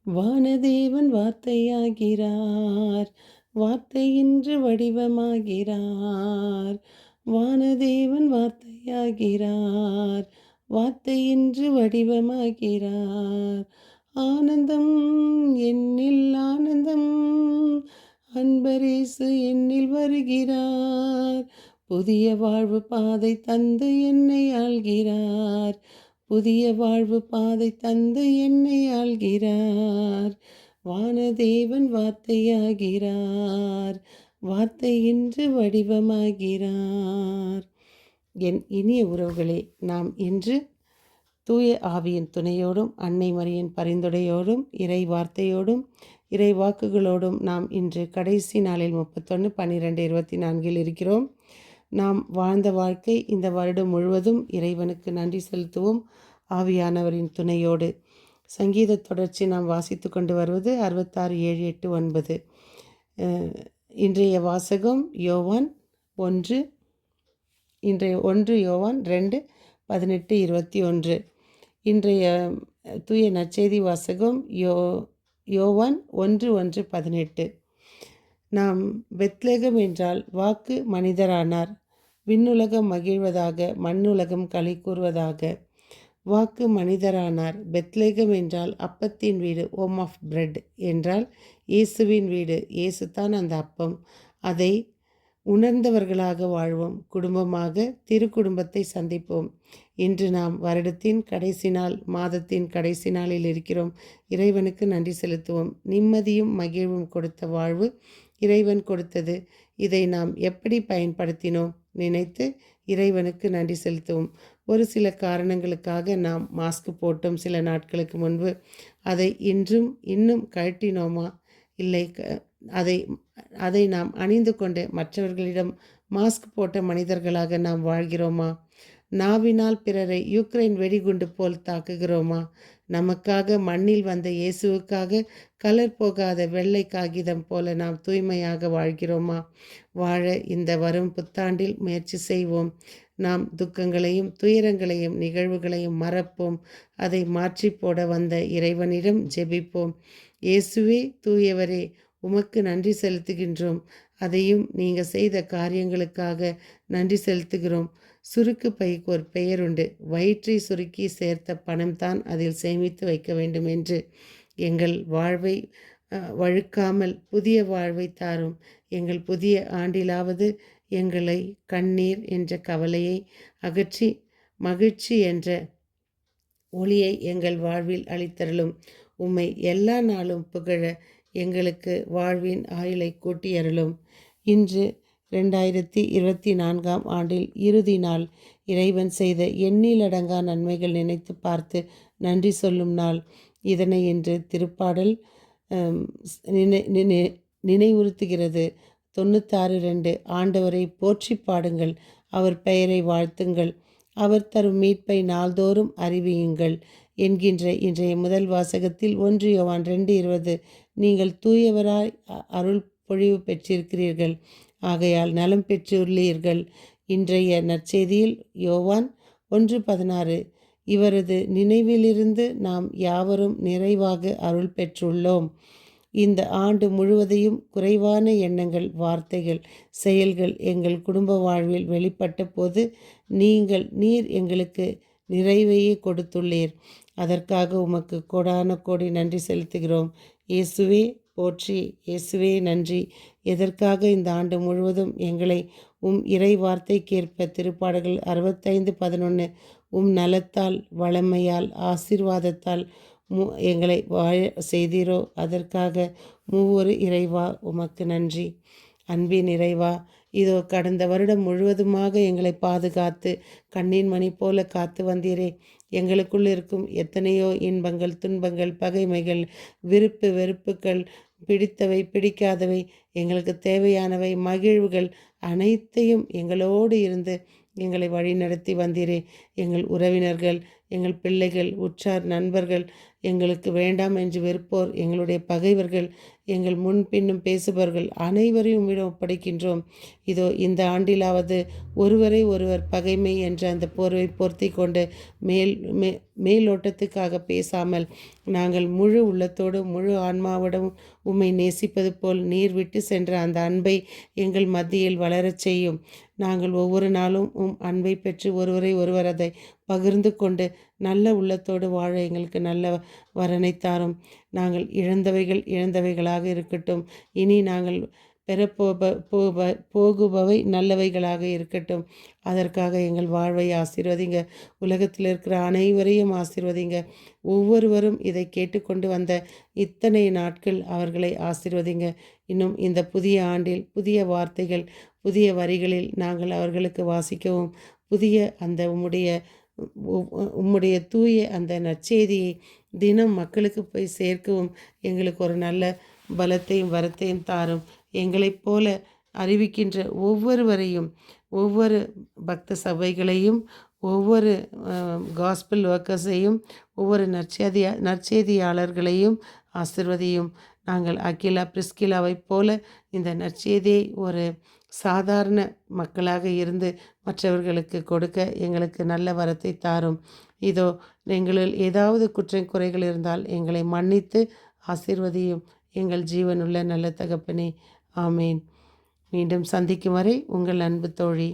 வானதேவன் வார்த்தையாகிறார், வார்த்தை இன்று வடிவமாகிறார். வானதேவன் வார்த்தையாகிறார், வார்த்தை இன்று வடிவமாகிறார். ஆனந்தம் என்னில் ஆனந்தம், அன்பரேசு என்னில் வருகிறார். புதிய வாழ்வு பாதை தந்து என்னை ஆள்கிறார், புதிய வாழ்வு பாதை தந்து என்னை ஆள்கிறார். வானதேவன் வார்த்தையாகிறார், வார்த்தை இன்று வடிவமாகிறார். என் இனிய உறவுகளே, நாம் இன்று தூய ஆவியின் துணையோடும் அன்னை மரியின் பரிந்துரையோடும் இறை வார்த்தையோடும் இறை வாக்குகளோடும் நாம் இன்று கடைசி நாளில் 31/12/24 இருக்கிறோம். நாம் வாழ்ந்த வாழ்க்கை இந்த வருடம் முழுவதும் இறைவனுக்கு நன்றி செலுத்துவோம், ஆவியானவரின் துணையோடு. சங்கீத தொடர்ச்சி நாம் வாசித்து கொண்டு வருவது 66, 7, 8, 9. இன்றைய வாசகம் யோவான் 1, இன்றைய 1 யோவான் 2, 18, 21. இன்றைய தூய நற்செய்தி வாசகம் யோவான் 1, 18. நாம் பெத்லெகேம் என்றால் வாக்கு மனிதரானார், விண்ணுலகம் மகிழ்வதாக மண்ணுலகம் களி கூறுவதாக. வாக்கு மனிதரானார். பெத்லெகேம் என்றால் அப்பத்தின் வீடு, ஹோம் ஆஃப் பிரெட் என்றால் இயேசுவின் வீடு. இயேசு தான் அந்த அப்பம். அதை உணர்ந்தவர்களாக வாழ்வோம். குடும்பமாக திருக்குடும்பத்தை சந்திப்போம். இன்று நாம் வருடத்தின் கடைசி நாள், மாதத்தின் கடைசி நாளில் இருக்கிறோம். இறைவனுக்கு நன்றி செலுத்துவோம். நிம்மதியும் மகிழ்வும் கொடுத்த வாழ்வு இறைவன் கொடுத்தது. இதை நாம் எப்படி பயன்படுத்தினோம் நினைத்து இறைவனுக்கு நன்றி செலுத்துவோம். ஒரு சில காரணங்களுக்காக நாம் மாஸ்க் போட்டோம் சில நாட்களுக்கு முன்பு. அதை இன்னும் கழட்டினோமா? இல்லை, அதை நாம் அணிந்து கொண்டு மற்றவர்களிடம் மாஸ்க் போட்ட மனிதர்களாக நாம் வாழ்கிறோமா? நாவினால் பிறரை யுக்ரைன் வெடிகுண்டு போல் தாக்குகிறோமா? நமக்காக மண்ணில் வந்த இயேசுவுக்காக கலர் போகாத வெள்ளை காகிதம் போல நாம் தூய்மையாக வாழ்கிறோமா? வாழ இந்த வரும் புத்தாண்டில் முயற்சி செய்வோம். நாம் துக்கங்களையும் துயரங்களையும் நிகழ்வுகளையும் மறப்போம். அதை மாற்றி போட வந்த இறைவனிடம் ஜெபிப்போம். இயேசுவே தூயவரே, உமக்கு நன்றி செலுத்துகின்றோம். அதையும் நீங்கள் செய்த காரியங்களுக்காக நன்றி செலுத்துகிறோம். சுருக்கு பைக்கு ஒரு பெயருண்டு, வயிற்றை சுருக்கி சேர்த்த பணம்தான் அதில் சேமித்து வைக்க வேண்டும் என்று. எங்கள் வாழ்வை வழுக்காமல் புதிய வாழ்வை தாரும். எங்கள் புதிய ஆண்டிலாவது எங்களை கண்ணீர் என்ற கவலையை அகற்றி மகிழ்ச்சி என்ற ஒளியை எங்கள் வாழ்வில் அளித்தருளும். உம்மை எல்லா நாளும் புகழ எங்களுக்கு வாழ்வின் ஆயுளை கூட்டி அருளும். இன்று 2024 ஆண்டில் இறுதி நாள். இறைவன் செய்த எண்ணிலடங்கா நன்மைகள் நினைத்து பார்த்து நன்றி சொல்லும் நாள். இதனை இன்று திருப்பாடல் நினைவுறுத்துகிறது. 96:2. ஆண்டவரை போற்றி பாடுங்கள், அவர் பெயரை வாழ்த்துங்கள், அவர் தரும் மீட்பை நாள்தோறும் அறிவியுங்கள் என்கின்ற இன்றைய முதல் வாசகத்தில் 1 யோவான் 2:20. நீங்கள் தூயவராய் அருள் பொழிவு பெற்றிருக்கிறீர்கள், ஆகையால் நலம் பெற்றுள்ளீர்கள். இன்றைய நற்செய்தியில் யோவான் 1:16. இவரது நினைவிலிருந்து நாம் யாவரும் நிறைவாக அருள் பெற்றுள்ளோம். இந்த ஆண்டு முழுவதையும் குறைவான எண்ணங்கள், வார்த்தைகள், செயல்கள் எங்கள் குடும்ப வாழ்வில் வெளிப்பட்ட போது நீர் எங்களுக்கு நிறைவையே கொடுத்துள்ளீர். அதற்காக உமக்கு கோடான கோடி நன்றி செலுத்துகிறோம். இயேசுவே போற்றி, இயேசுவே நன்றி. எதற்காக இந்த ஆண்டு முழுவதும் எங்களை இறை வார்த்தைக்கேற்ப திருப்பாடல்கள் 65:11 நலத்தால் வளமையால் ஆசீர்வாதத்தால் எங்களை வாழ செய்தீரோ, அதற்காக மூவொரு இறைவா உமக்கு நன்றி. அன்பின் இறைவா, இதோ கடந்த வருடம் முழுவதுமாக எங்களை பாதுகாத்து கண்ணின் மணி போல காத்து வந்தீரே. எங்களுக்குள் இருக்கும் எத்தனையோ இன்பங்கள், துன்பங்கள், பகைமைகள், விருப்பு வெறுப்புகள், பிடித்தவை பிடிக்காதவை, எங்களுக்கு தேவையானவை, மகிழ்வுகள் அனைத்தையும் எங்களோடு இருந்து எங்களை வழி நடத்தி வந்தீரே. எங்கள் உறவினர்கள், எங்கள் பிள்ளைகள், உற்றார், நண்பர்கள், எங்களுக்கு வேண்டாம் என்று வெறுப்போர், எங்களுடைய பகைவர்கள், எங்கள் முன்பின்னும் பேசுபவர்கள் அனைவரையும் உம்மிடம் ஒப்படைக்கின்றோம். இதோ இந்த ஆண்டிலாவது ஒருவரை ஒருவர் பகைமை என்ற அந்த போர்வை பொருத்தி கொண்டு மேலோட்டத்துக்காக பேசாமல் நாங்கள் முழு உள்ளத்தோடு முழு ஆன்மாவோடும் உம்மை நேசிப்பது போல் நீர் விட்டு சென்ற அந்த அன்பை எங்கள் மத்தியில் வளரச் செய்யும். நாங்கள் ஒவ்வொரு நாளும் அன்பை பெற்று ஒருவரை ஒருவர் அதை பகிர்ந்து கொண்டு நல்ல உள்ளத்தோடு வாழ எங்களுக்கு நல்ல வரனை தாரும். நாங்கள் இழந்தவைகளாக இருக்கட்டும். இனி நாங்கள் போகுபவை நல்லவைகளாக இருக்கட்டும். அதற்காக எங்கள் வாழ்வை ஆசீர்வதிங்க. உலகத்தில் இருக்கிற அனைவரையும் ஆசீர்வதிங்க. ஒவ்வொருவரும் இதை கேட்டுக்கொண்டு வந்த இத்தனை நாட்கள் அவர்களை ஆசீர்வதிங்க. இன்னும் இந்த புதிய ஆண்டில் புதிய வார்த்தைகள், புதிய வரிகளில் நாங்கள் அவர்களுக்கு வாசிக்கவும், புதிய அந்த உம்முடைய தூய அந்த நற்செய்தியை தினம் மக்களுக்கு போய் சேர்க்கவும் எங்களுக்கு ஒரு நல்ல பலத்தையும் வரத்தையும் தாரும். எங்களைப் போல அறிவிக்கின்ற ஒவ்வொருவரையும், ஒவ்வொரு பக்த சபைகளையும், ஒவ்வொரு காஸ்பல் ஒர்க்கர்ஸையும், ஒவ்வொரு நற்செய்தியாளர்களையும் ஆசிர்வதியும். நாங்கள் அகிலா பிரிஸ்கிலாவைப் போல இந்த நற்செய்தியை ஒரு சாதாரண மக்களாக இருந்து மற்றவர்களுக்கு கொடுக்க எங்களுக்கு நல்ல வரத்தை தாரும். இதோ எங்களில் ஏதாவது குறைகள் இருந்தால் எங்களை மன்னித்து ஆசீர்வதியும். எங்கள் ஜீவனுள்ள நல்ல தகப்பனே, ஆமேன். மீண்டும் சந்திக்கும் வரை உங்கள் அன்பு தோழி.